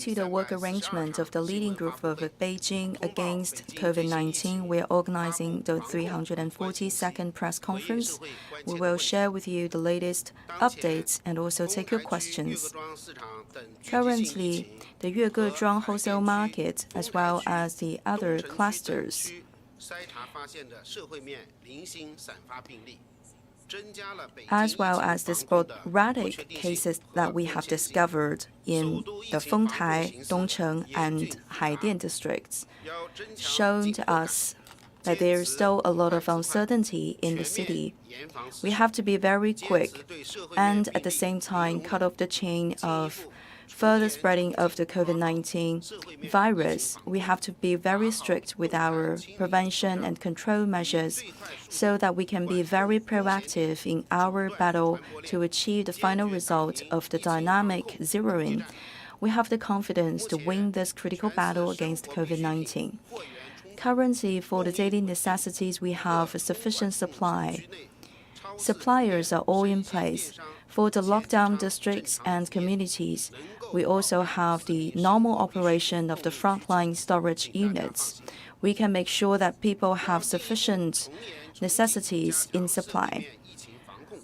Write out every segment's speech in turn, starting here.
to the work arrangement of the leading group of Beijing against COVID-19, we are organizing the 342nd press conference. We will share with you the latest updates and also take your questions. Currently, the Yuegezhuang wholesale market, as well as the other clusters, as well as the sporadic cases that we have discovered in the Fengtai, Dongcheng, and Haidian districts, shown to us that there is still a lot of uncertainty in the city. We have to be very quick and at the same time cut off the chain of further spreading of the COVID-19 virus. We have to be very strict with our prevention and control measures so that we can be very proactive in our battle to achieve the final result of the dynamic zeroing. We have the confidence to win this critical battle against COVID-19. Currently, for the daily necessities, we have a sufficient supply. Suppliers are all in place. For the lockdown districts and communities, we also have the normal operation of the frontline storage units. We can make sure that people have sufficient necessities in supply.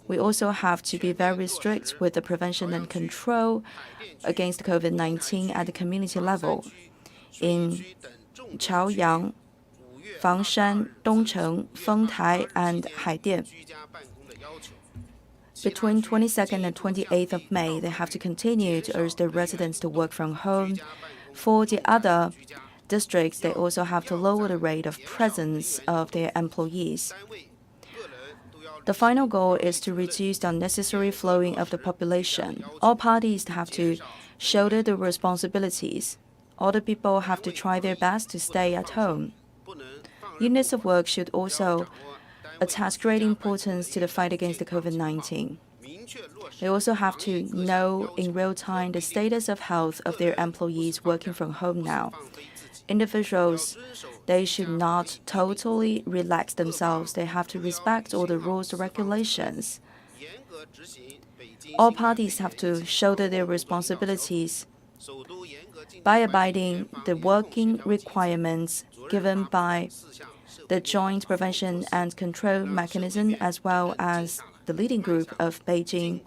We also have to be very strict with the prevention and control against COVID-19 at the community level. In Chaoyang, Fangshan, Dongcheng, Fengtai, and Haidian, between 22nd and 28th of May, they have to continue to urge their residents to work from home. For the other districts, they also have to lower the rate of presence of their employees. The final goal is to reduce the unnecessary flowing of the population. All parties have to shoulder their responsibilities. All the people have to try their best to stay at home. Units of work should also attach great importance to the fight against the COVID-19. They also have to know in real time the status of health of their employees working from home now. Individuals, they should not totally relax themselves. They have to respect all the rules and regulations. All parties have to shoulder their responsibilities by abiding the working requirements given by the joint prevention and control mechanism, as well as the leading group of Beijing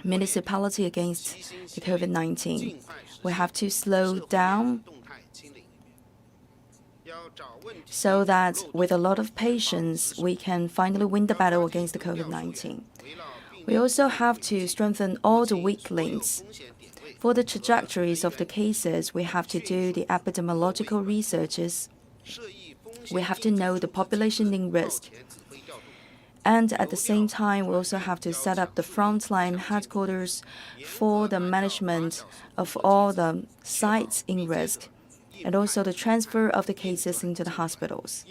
municipality against the COVID-19. We have to slow down so that with a lot of patience, we can finally win the battle against the COVID-19. We also have to strengthen all the weak links. For the trajectories of the cases, we have to do the epidemiological researches. We have to know the population in risk. And at the same time, we also have to set up the frontline headquarters for the management of all the sites in risk, and also the transfer of the cases into the hospitals.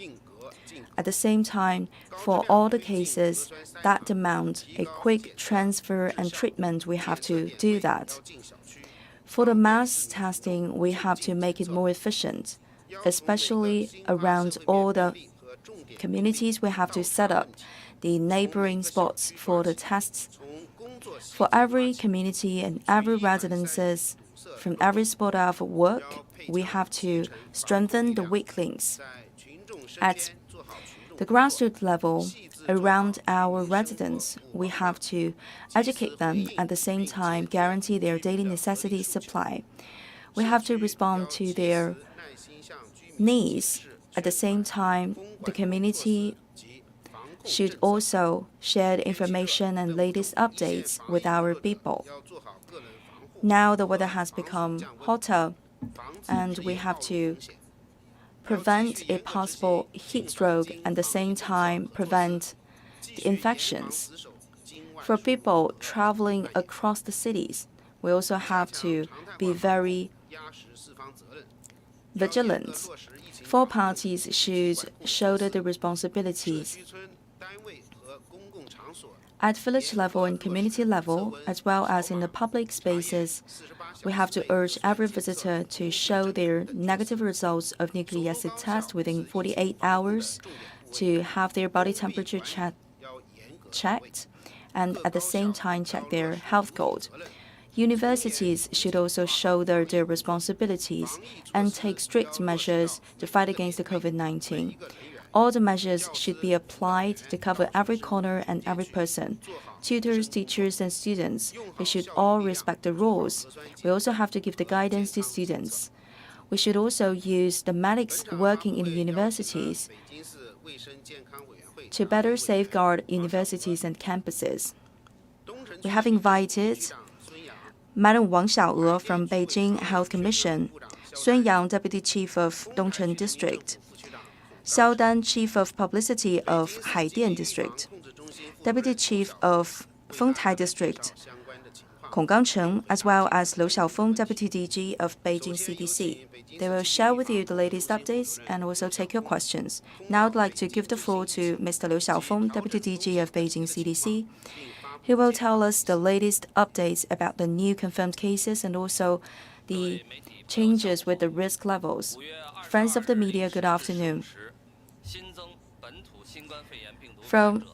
At the same time, for all the cases that demand a quick transfer and treatment, we have to do that. For the mass testing, we have to make it more efficient, especially around all the communities. We have to set up the neighboring spots for the tests. For every community and every residences, from every spot of work, we have to strengthen the weak links. At the grassroots level, around our residents, we have to educate them, at the same time guarantee their daily necessities supply. We have to respond to their needs. At the same time, the community should also share the information and latest updates with our people. Now the weather has become hotter, and we have to prevent a possible heat stroke and at the same time prevent the infections. For people traveling across the cities, we also have to be very vigilant. Four parties should shoulder the responsibilities. At village level and community level, as well as in the public spaces, we have to urge every visitor to show their negative results of nucleic acid test within 48 hours, to have their body temperature checked, and at the same time check their health code. Universities should also shoulder their responsibilities and take strict measures to fight against the COVID-19. All the measures should be applied to cover every corner and every person. Tutors, teachers, and students, they should all respect the rules. We also have to give the guidance to students. We should also use the medics working in the universities to better safeguard universities and campuses. We have invited Madam Wang Xiaoe from Beijing Health Commission, Sun Yang, Deputy Chief of Dongcheng District, Xiao Dan, Chief of Publicity of Haidian District, Deputy Chief of Fengtai District, Kong Gangcheng, as well as Liu Xiaofeng, Deputy DG of Beijing CDC. They will share with you the latest updates and also take your questions. Now I'd like to give the floor to Mr. Liu Xiaofeng, Deputy DG of Beijing CDC. He will tell us the latest updates about the new confirmed cases and also the changes with the risk levels. Friends of the media, good afternoon. From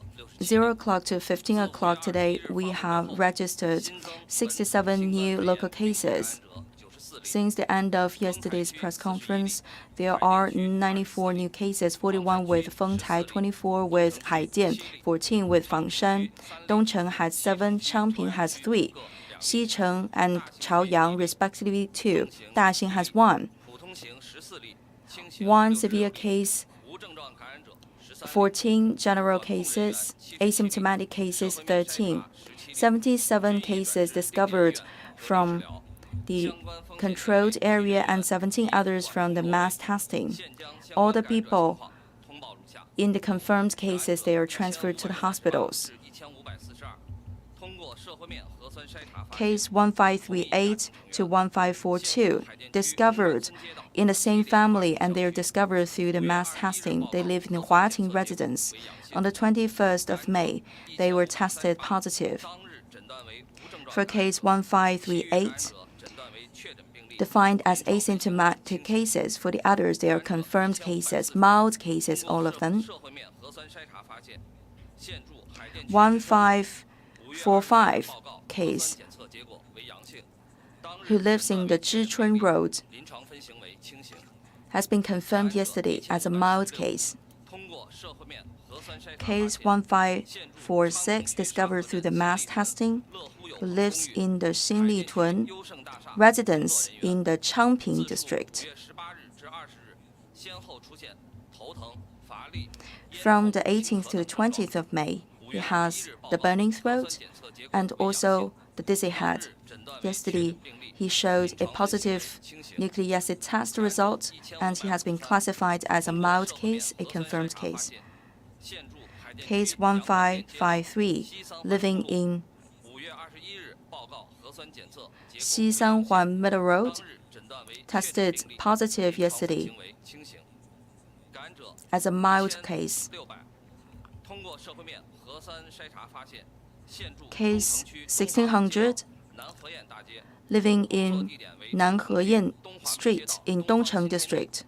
0 o'clock to 15 o'clock today, we have registered 67 new local cases. Since the end of yesterday's press conference, there are 94 new cases, 41 with Fengtai, 24 with Haidian, 14 with Fangshan. Dongcheng has 7, Changping has 3, Xicheng and Chaoyang respectively 2. Daxing has 1. 1 severe case, 14 general cases, asymptomatic cases 13, 77 cases discovered from the controlled area and 17 others from the mass testing. All the people in the confirmed cases, they are transferred to the hospitals. Case 1538 to 1542 discovered in the same family, and they are discovered through the mass testing. They live in the Huating residence. On the 21st of May, they were tested positive. For case 1538, defined as asymptomatic cases. For the others, they are confirmed cases, mild cases, all of them. 1545 case, who lives in the Zhichun Road, has been confirmed yesterday as a mild case. Case 1546, discovered through the mass testing, who lives in the Xinlitun residence in the Changping district. From the 18th to the 20th of May, he has the burning throat and also the dizzy head. Yesterday, he showed a positive nucleic acid test result, and he has been classified as a mild case, a confirmed case. Case 1553, living in Xisanhuan Middle Road, tested positive yesterday as a mild case. Case 1600, living in Nanheyan Street in Dongcheng District,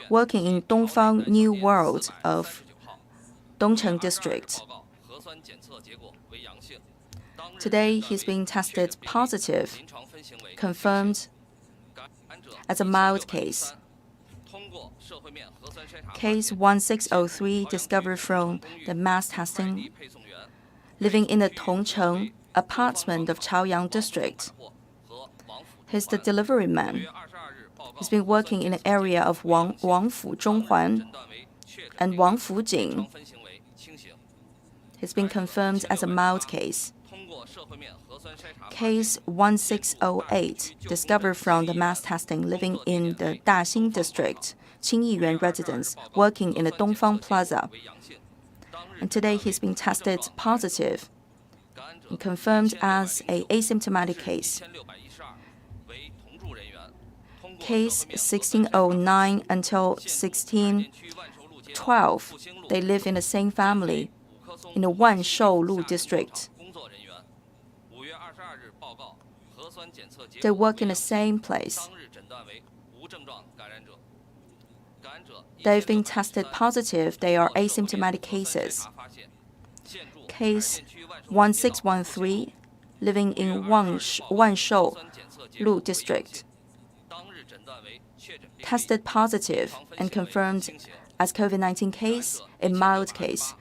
working in Dongfang New World of Dongcheng District. Today, he's being tested positive, confirmed as a mild case. Case 1603, discovered from the mass testing, living in the Tongcheng apartment of Chaoyang District. He's the delivery man. He's been working in the area of Wangfu Zhonghuan and Wangfu Jing. He's been confirmed as a mild case. Case 1608, discovered from the mass testing, living in the Daxing District, Qingyuan residence, working in the Dongfang Plaza. And today he's been tested positive and confirmed as an asymptomatic case. Case 1609 until 1612, they live in the same family in the Wanshoulu district. They work in the same place. They've been tested positive. They are asymptomatic cases. Case 1613, living in Wanshou Lu district, tested positive and confirmed as COVID-19 case, a mild case.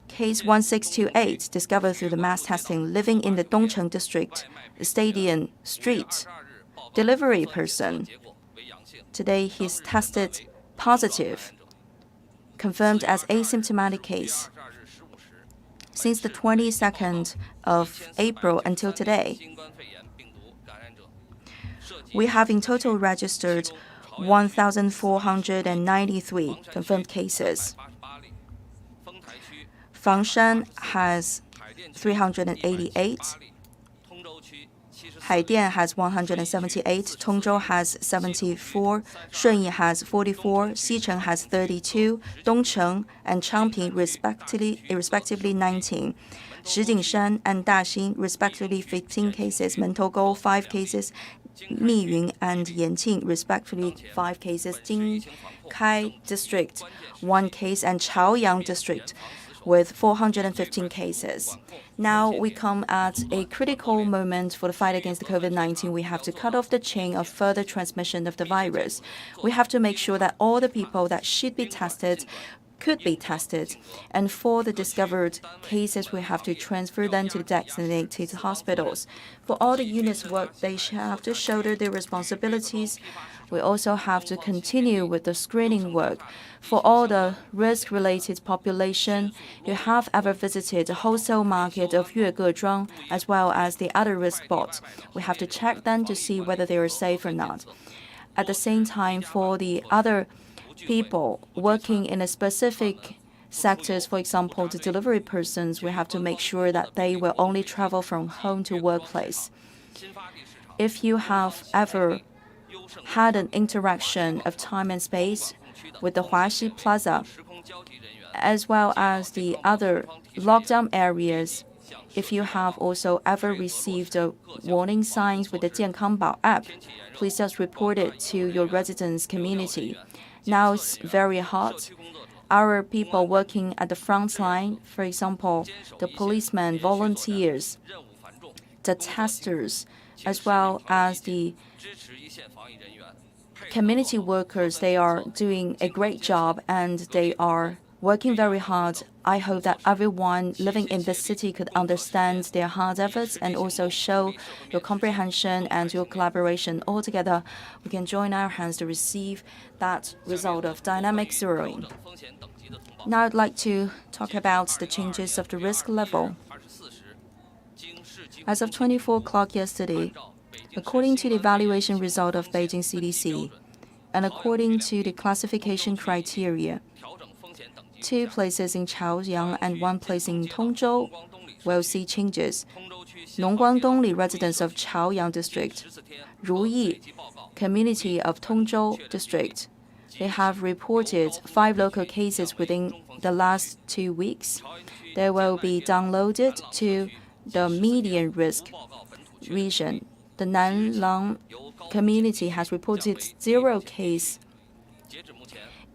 Case 1628, discovered through the mass testing, living in the Dongcheng district, Stadium Street, delivery person. Today, he's tested positive, confirmed as asymptomatic case. Since the 22nd of April until today, we have in total registered 1,493 confirmed cases. Fangshan has 388, Haidian has 178, Tongzhou has 74, Shunyi has 44, Xicheng has 32, Dongcheng and Changping respectively 19. Shijingshan and Daxing respectively 15 cases, Mentougou 5 cases, Miyun and Yanqing respectively 5 cases, Jingkai district 1 case, and Chaoyang district with 415 cases. Now we come at a critical moment for the fight against the COVID-19. We have to cut off the chain of further transmission of the virus. We have to make sure that all the people that should be tested could be tested. And for the discovered cases, we have to transfer them to the designated hospitals. For all the units work, they have to shoulder their responsibilities. We also have to continue with the screening work. For all the risk-related population, you have ever visited the wholesale market of Yuegezhuang as well as the other risk spots. We have to check them to see whether they are safe or not. At the same time, for the other people working in a specific sectors, for example, the delivery persons, we have to make sure that they will only travel from home to workplace. If you have ever had an interaction of time and space with the Huaxi Plaza, as well as the other lockdown areas, if you have also ever received a warning signs with the Jiankangbao app, please just report it to your residence community. Now it's very hot. Our people working at the front line, for example, the policemen, volunteers, the testers, as well as the community workers, they are doing a great job and they are working very hard. I hope that everyone living in this city could understand their hard efforts and also show your comprehension and your collaboration. All together, we can join our hands to receive that result of dynamic zeroing. Now I'd like to talk about the changes of the risk level. As of 24 o'clock yesterday, according to the evaluation result of Beijing CDC, and according to the classification criteria, 2 places in Chaoyang and 1 place in Tongzhou will see changes. Nongguangdongli, residents of Chaoyang district, Ruyi, community of Tongzhou district, they have reported 5 local cases within the last 2 weeks. They will be downloaded to the medium risk region. The Nanlang community has reported 0 case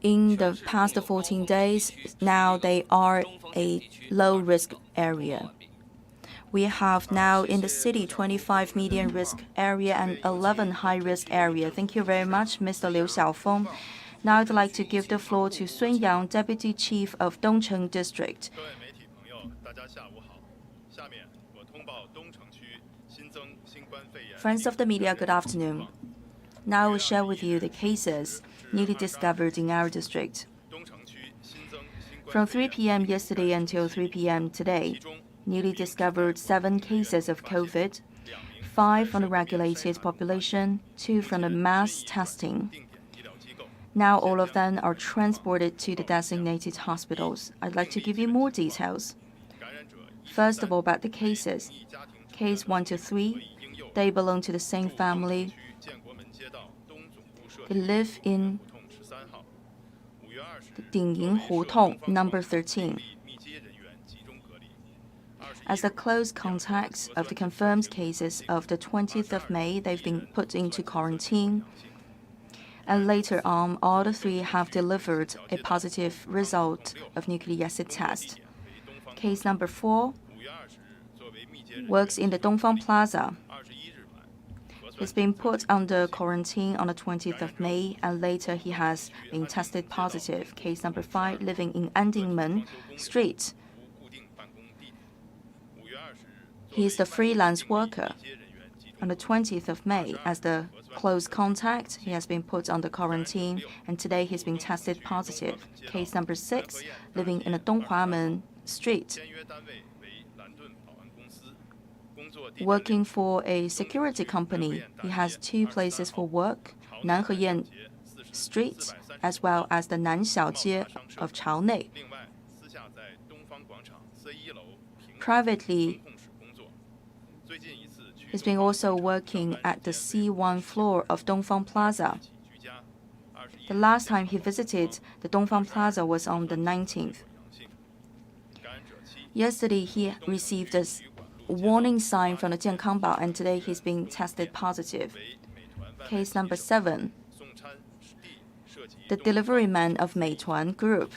in the past 14 days. Now they are a low-risk area. We have now in the city 25 medium risk area and 11 high-risk area. Thank you very much, Mr. Liu Xiaofeng. Now I'd like to give the floor to Sun Yang, Deputy Chief of Dongcheng District. Friends of the media, good afternoon. Now I will share with you the cases newly discovered in our district. From 3 p.m. yesterday until 3 p.m. today, newly discovered 7 cases of COVID, 5 from the regulated population, 2 from the mass testing. Now all of them are transported to the designated hospitals. I'd like to give you more details. First of all, about the cases. Case 1 to 3, they belong to the same family. They live in Dingying Hutong, number 13. As the close contacts of the confirmed cases of the 20th of May, they've been put into quarantine. And later on, all the 3 have delivered a positive result of nucleic acid test. Case number 4, works in the Dongfang Plaza. He's been put under quarantine on the 20th of May, and later he has been tested positive. Case number 5, living in Andingmen Street. He is the freelance worker. On the 20th of May, as the close contact, he has been put under quarantine, and today he's been tested positive. Case number 6, living in the Donghuamen Street. Working for a security company, he has 2 places for work, Nanheyan Street, as well as the Nanxiaojie of Chaonei. Privately, he's been also working at the C1 floor of Dongfang Plaza. The last time he visited the Dongfang Plaza was on the 19th. Yesterday, he received a warning sign from the Jiankangbao, and today he's been tested positive. Case number 7, the delivery man of Meituan Group.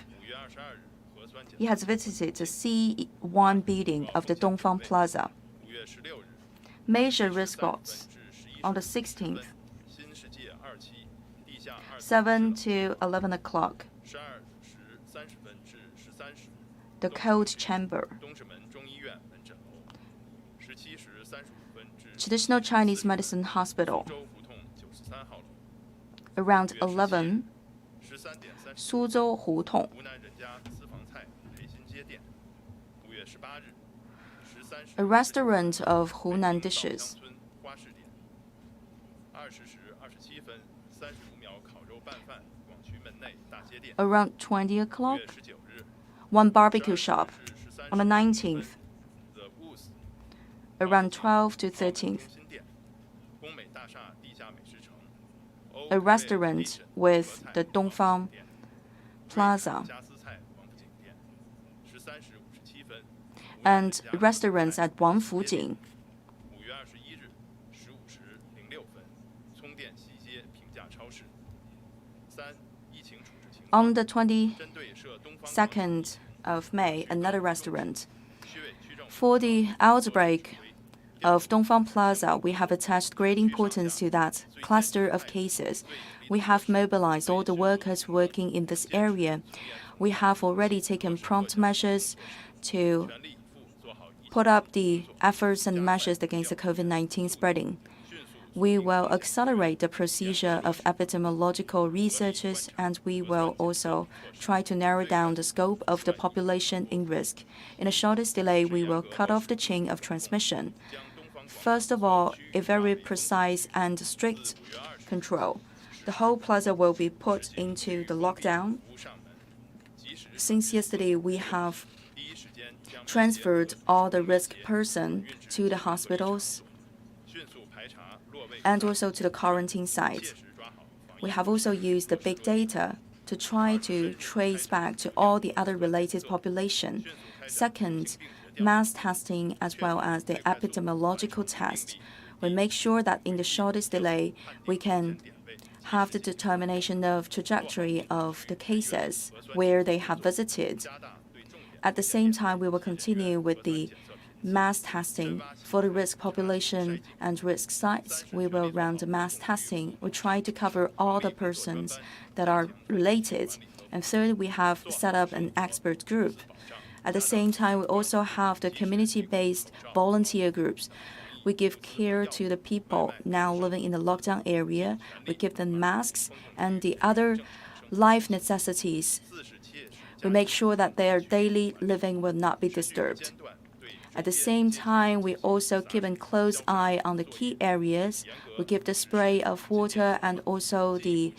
He has visited the C1 building of the Dongfang Plaza. Major response on the 16th, 7 to 11 o'clock. The cold chamber. Traditional Chinese Medicine Hospital. Around 11, Suzhou Hutong. A restaurant of Hunan dishes. Around 20 o'clock, one barbecue shop on the 19th. Around 12 to 13th, a restaurant with the Dongfang Plaza, and restaurants at Wangfujing. On the 22nd of May, another restaurant. For the outbreak of Dongfang Plaza, we have attached great importance to that cluster of cases. We have mobilized all the workers working in this area. We have already taken prompt measures to put up the efforts and measures against the COVID-19 spreading. We will accelerate the procedure of epidemiological researches, and we will also try to narrow down the scope of the population in risk. In the shortest delay, we will cut off the chain of transmission. First of all, a very precise and strict control. The whole plaza will be put into the lockdown. Since yesterday, we have transferred all the risk persons to the hospitals and also to the quarantine site. We have also used the big data to try to trace back to all the other related population. Second, mass testing as well as the epidemiological test. We make sure that in the shortest delay, we can have the determination of trajectory of the cases where they have visited. At the same time, we will continue with the mass testing for the risk population and risk sites. We will run the mass testing. We try to cover all the persons that are related. And third, we have set up an expert group. At the same time, we also have the community-based volunteer groups. We give care to the people now living in the lockdown area. We give them masks and the other life necessities. We make sure that their daily living will not be disturbed. At the same time, we also keep a close eye on the key areas. We give the spray of water and also the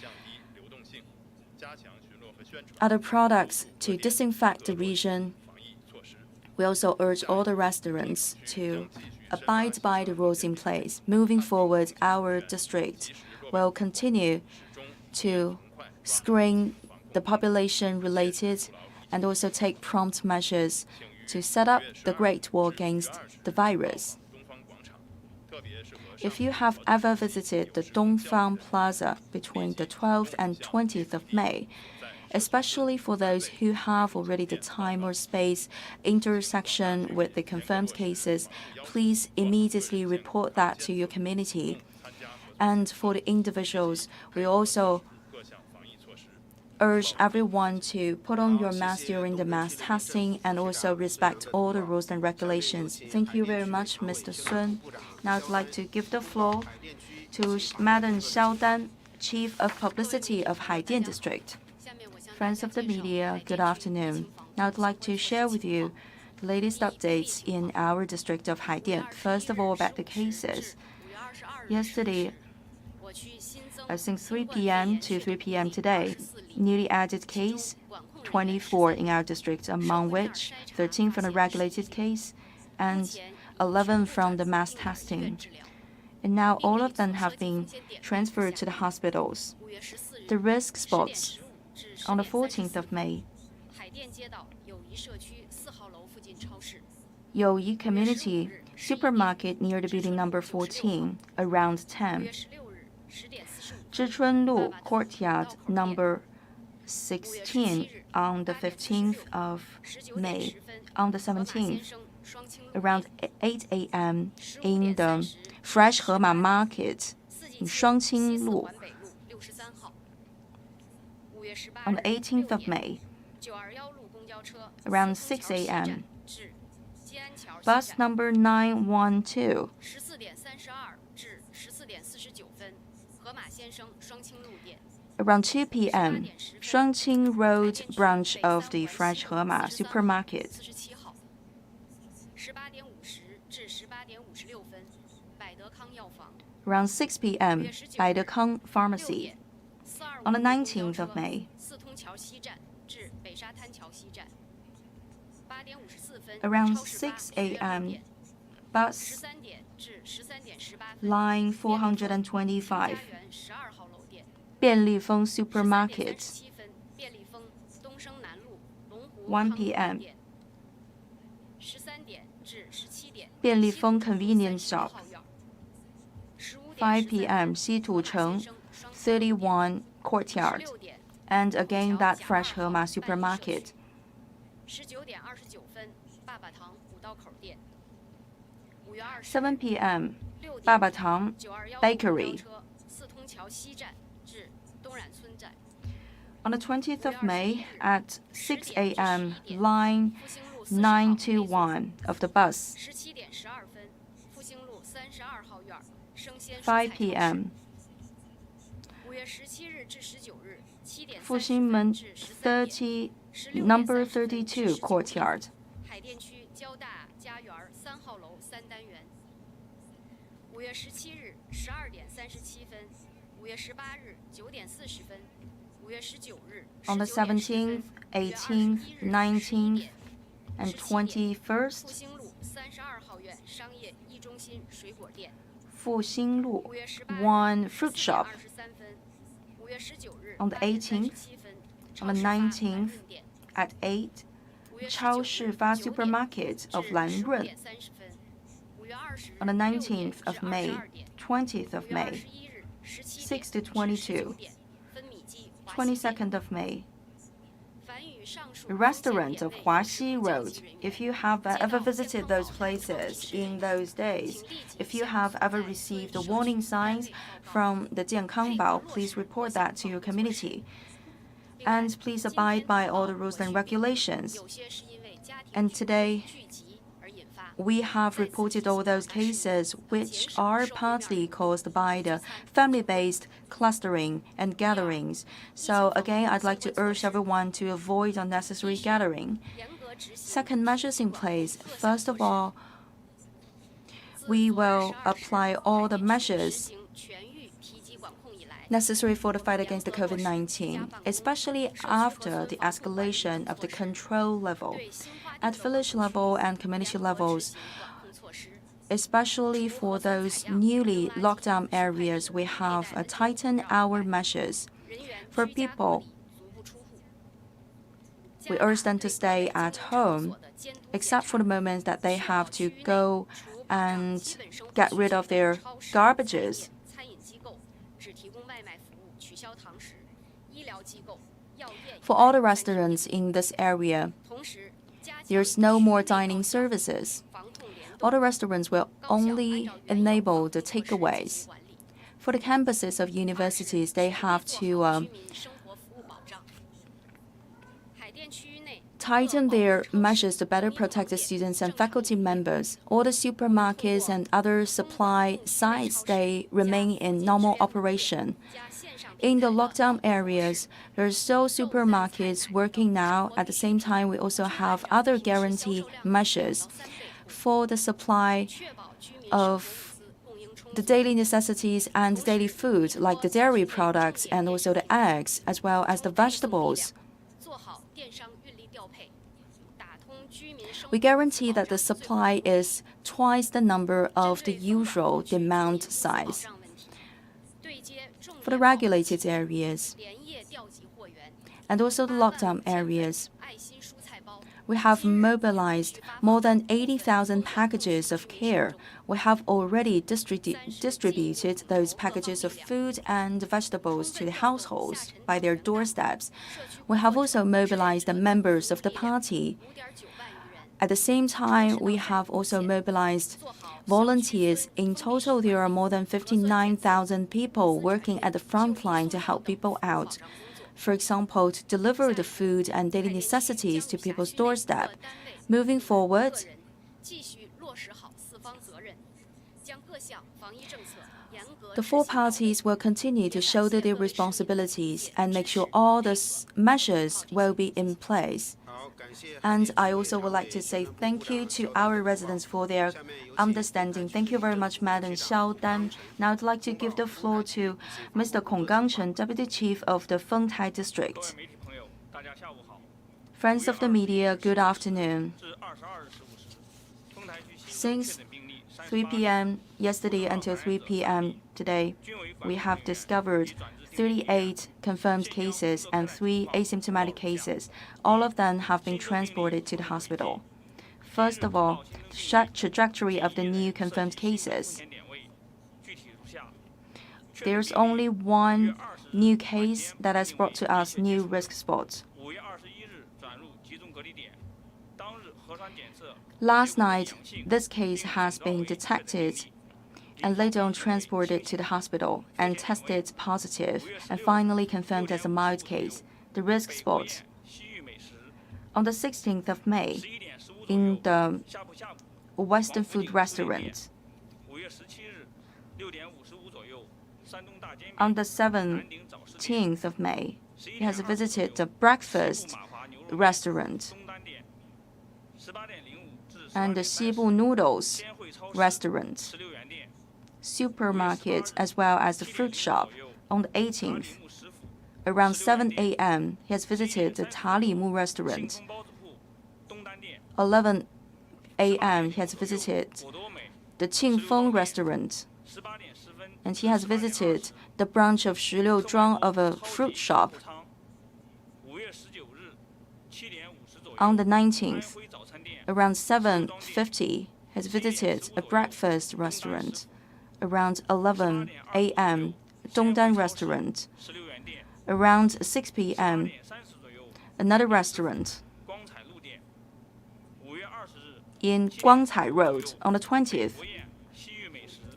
other products to disinfect the region. We also urge all the restaurants to abide by the rules in place. Moving forward, our district will continue to screen the population related and also take prompt measures to set up the Great Wall against the virus. If you have ever visited the Dongfang Plaza between the 12th and 20th of May, especially for those who have already the time or space intersection with the confirmed cases. Please immediately report that to your community. And for the individuals, we also urge everyone to put on your mask during the mass testing and also respect all the rules and regulations. Thank you very much, Mr. Sun. Now I'd like to give the floor to Madam Xiao Dan, Chief of Publicity of Haidian District. Friends of the media, good afternoon. Now I'd like to share with you the latest updates in our district of Haidian. First of all, about the cases. Yesterday, since 3 p.m. to 3 p.m. today, newly added case 24 in our district, among which 13 from the regulated case and 11 from the mass testing. And now all of them have been transferred to the hospitals. The risk spots on the 14th of May. Youyi Community Supermarket near the building number 14, around 10. Zhichunlu Courtyard number 16 on the 15th of May. On the 17th, around 8 a.m. in the Fresh Hema Market in Shuangqinglu. On the 18th of May, around 6 a.m., bus number 912, around 2 p.m., Shuangqing Road branch of the Fresh Hema supermarket. Around 6 p.m., Baidekang Pharmacy. On the 19th of May, around 6 a.m., bus line 425, Bianlifeng Supermarket. 1 p.m., Bianlifeng Convenience Shop. 5 p.m., Xitucheng 31 Courtyard. And again, that Fresh Hema Supermarket. 7 p.m., Babatang Bakery. On the 20th of May, at 6 a.m., line 921 of the bus. 5 p.m., Fuxingmen number 32 Courtyard. On the 17th, 18th, 19th, and 21st, Fuxinglu 1 fruit shop. On the 18th, on the 19th, at 8, Chao Shifa Supermarket of Lanrun. On the 19th of May, 20th of May, 6 to 22, 22nd of May, the restaurant of Huaxi Road. If you have ever visited those places in those days, if you have ever received the warning signs from the Jiankangbao, please report that to your community. And please abide by all the rules and regulations. And today, we have reported all those cases which are partly caused by the family-based clustering and gatherings. So again, I'd like to urge everyone to avoid unnecessary gathering. Second, measures in place. First of all, we will apply all the measures necessary for the fight against the COVID-19, especially after the escalation of the control level. At village level and community levels, especially for those newly locked down areas, we have tightened our measures. For people, we urge them to stay at home, except for the moments that they have to go and get rid of their garbages. For all the restaurants in this area, there's no more dining services. All the restaurants will only enable the takeaways. For the campuses of universities, they have to tighten their measures to better protect the students and faculty members. All the supermarkets and other supply sites, they remain in normal operation. In the lockdown areas, there are still supermarkets working now. At the same time, we also have other guarantee measures for the supply of the daily necessities and daily food, like the dairy products and also the eggs, as well as the vegetables. We guarantee that the supply is twice the number of the usual demand size. For the regulated areas and also the lockdown areas, we have mobilized more than 80,000 packages of care. We have already distributed those packages of food and vegetables to the households by their doorsteps. We have also mobilized the members of the party. At the same time, we have also mobilized volunteers. In total, there are more than 59,000 people working at the front line to help people out. For example, to deliver the food and daily necessities to people's doorstep. Moving forward, the four parties will continue to shoulder their responsibilities and make sure all the measures will be in place. And I also would like to say thank you to our residents for their understanding. Thank you very much, Madam Xiao Dan. Now I'd like to give the floor to Mr. Kong Gangchen, Deputy Chief of the Fengtai District. Friends of the media, good afternoon. Since 3 p.m. yesterday until 3 p.m. today, we have discovered 38 confirmed cases and 3 asymptomatic cases. All of them have been transported to the hospital. First of all, the trajectory of the new confirmed cases. There's only one new case that has brought to us new risk spots. Last night, this case has been detected and later on transported to the hospital and tested positive and finally confirmed as a mild case. The risk spot. On the 16th of May, in the Western food restaurant. On the 17th of May, he has visited the breakfast restaurant and the Xibu noodles restaurant, supermarket, as well as the fruit shop. On the 18th, around 7 a.m., he has visited the Talimu restaurant. 11 a.m., he has visited the Qingfeng restaurant. And he has visited the branch of Shiliuzhuang of a fruit shop. On the 19th, around 7:50, he has visited a breakfast restaurant. Around 11 a.m., Dongdan restaurant. Around 6 p.m., another restaurant. In Guangcai Road, on the 20th,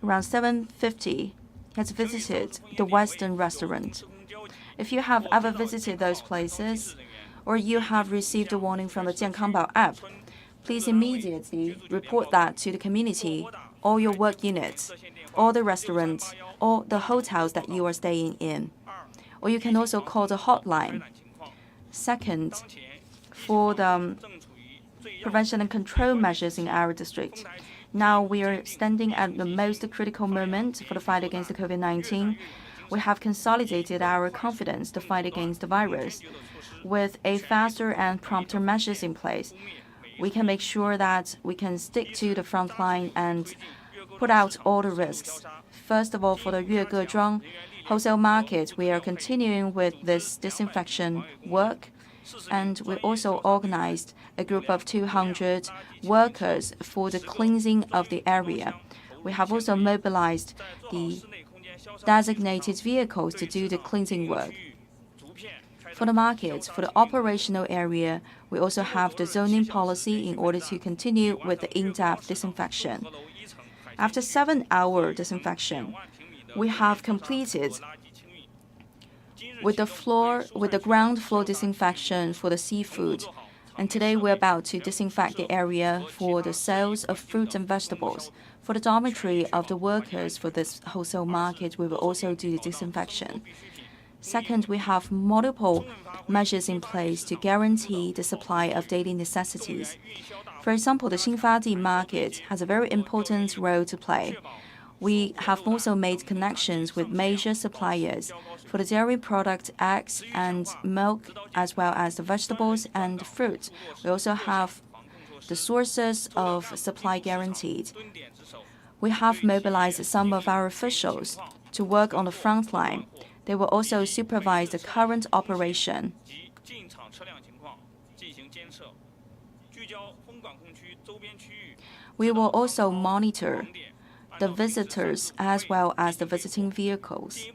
around 7:50, he has visited the Western restaurant. If you have ever visited those places, or you have received a warning from the Jiankangbao app, please immediately report that to the community, all your work units, all the restaurants, or the hotels that you are staying in. Or you can also call the hotline. Second, for the prevention and control measures in our district, now we are standing at the most critical moment for the fight against the COVID-19. We have consolidated our confidence to fight against the virus. With a faster and prompter measures in place, we can make sure that we can stick to the front line and put out all the risks. First of all, for the Yuegezhuang wholesale market, we are continuing with this disinfection work, and we also organized a group of 200 workers for the cleansing of the area. We have also mobilized the designated vehicles to do the cleansing work. For the market, for the operational area, we also have the zoning policy in order to continue with the in-depth disinfection. After 7-hour disinfection, we have completed with the ground floor disinfection for the seafood. And today we're about to disinfect the area for the sales of fruits and vegetables. For the dormitory of the workers for this wholesale market, we will also do the disinfection. Second, we have multiple measures in place to guarantee the supply of daily necessities. For example, the Xinfadi market has a very important role to play. We have also made connections with major suppliers for the dairy product, eggs and milk, as well as the vegetables and fruit. We also have the sources of supply guaranteed. We have mobilized some of our officials to work on the front line. They will also supervise the current operation. We will also monitor the visitors as well as the visiting vehicles.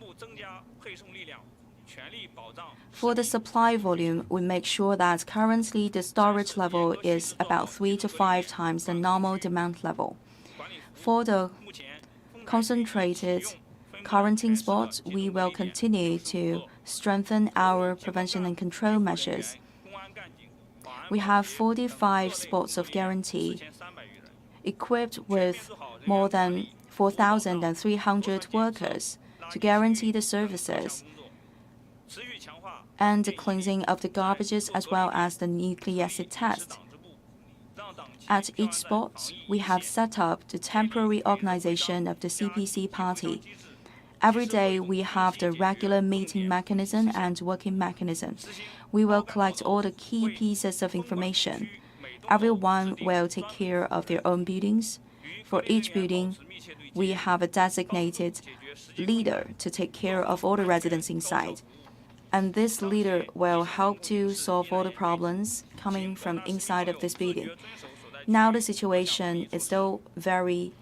For the supply volume, we make sure that currently the storage level is about 3 to 5 times the normal demand level. For the concentrated quarantine spots, we will continue to strengthen our prevention and control measures. We have 45 spots of guarantee, equipped with more than 4,300 workers to guarantee the services and the cleansing of the garbages as well as the nucleic acid test. At each spot, we have set up the temporary organization of the CPC party. Every day, we have the regular meeting mechanism and working mechanism. We will collect all the key pieces of information. Everyone will take care of their own buildings. For each building, we have a designated leader to take care of all the residents inside. And this leader will help to solve all the problems coming from inside of this building. Now the situation is still very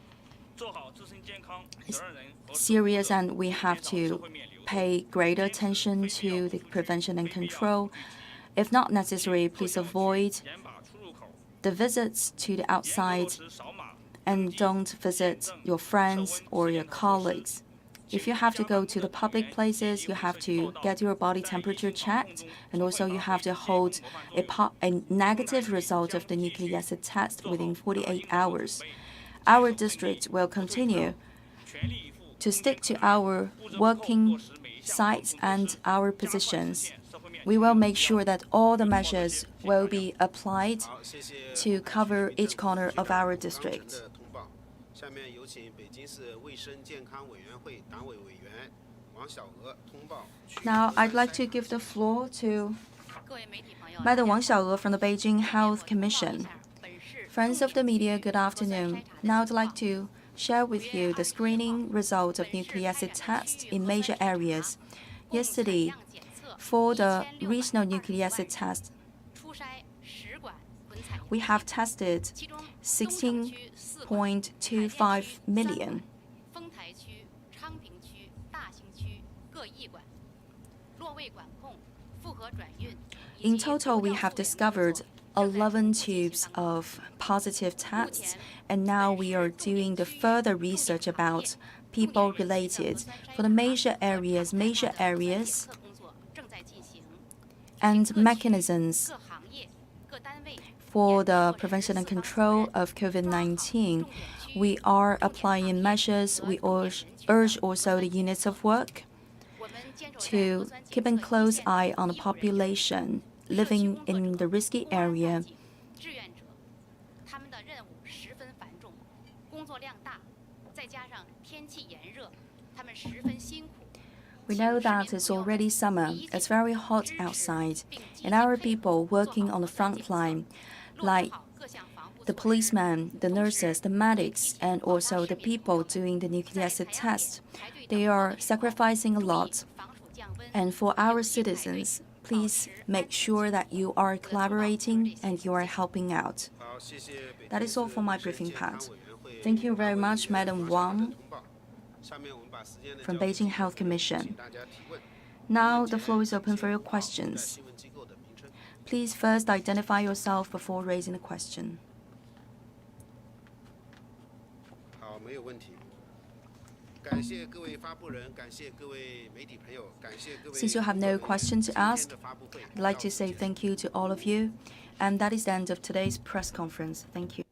serious, and we have to pay greater attention to the prevention and control. If not necessary, please avoid the visits to the outside and don't visit your friends or your colleagues. If you have to go to the public places, you have to get your body temperature checked, and also you have to hold a negative result of the nucleic acid test within 48 hours. Our district will continue to stick to our working sites and our positions. We will make sure that all the measures will be applied to cover each corner of our district. Now, I'd like to give the floor to Madam Wang Xiaoe from the Beijing Health Commission. Friends of the media, good afternoon. Now I'd like to share with you the screening result of nucleic acid test in major areas. Yesterday, for the regional nucleic acid test, we have tested 16.25 million. In total, we have discovered 11 tubes of positive tests, and now we are doing the further research about people related for the major areas and mechanisms for the prevention and control of COVID-19. We are applying measures. We urge also the units of work to keep a close eye on the population living in the risky area. We know that it's already summer. It's very hot outside, and our people working on the front line, like the policemen, the nurses, the medics, and also the people doing the nucleic acid test, they are sacrificing a lot. And for our citizens, please make sure that you are collaborating and you are helping out. That is all for my briefing part. Thank you very much, Madam Wang from Beijing Health Commission. Now the floor is open for your questions. Please first identify yourself before raising a question. Since you have no questions to ask, I'd like to say thank you to all of you. And that is the end of today's press conference. Thank you.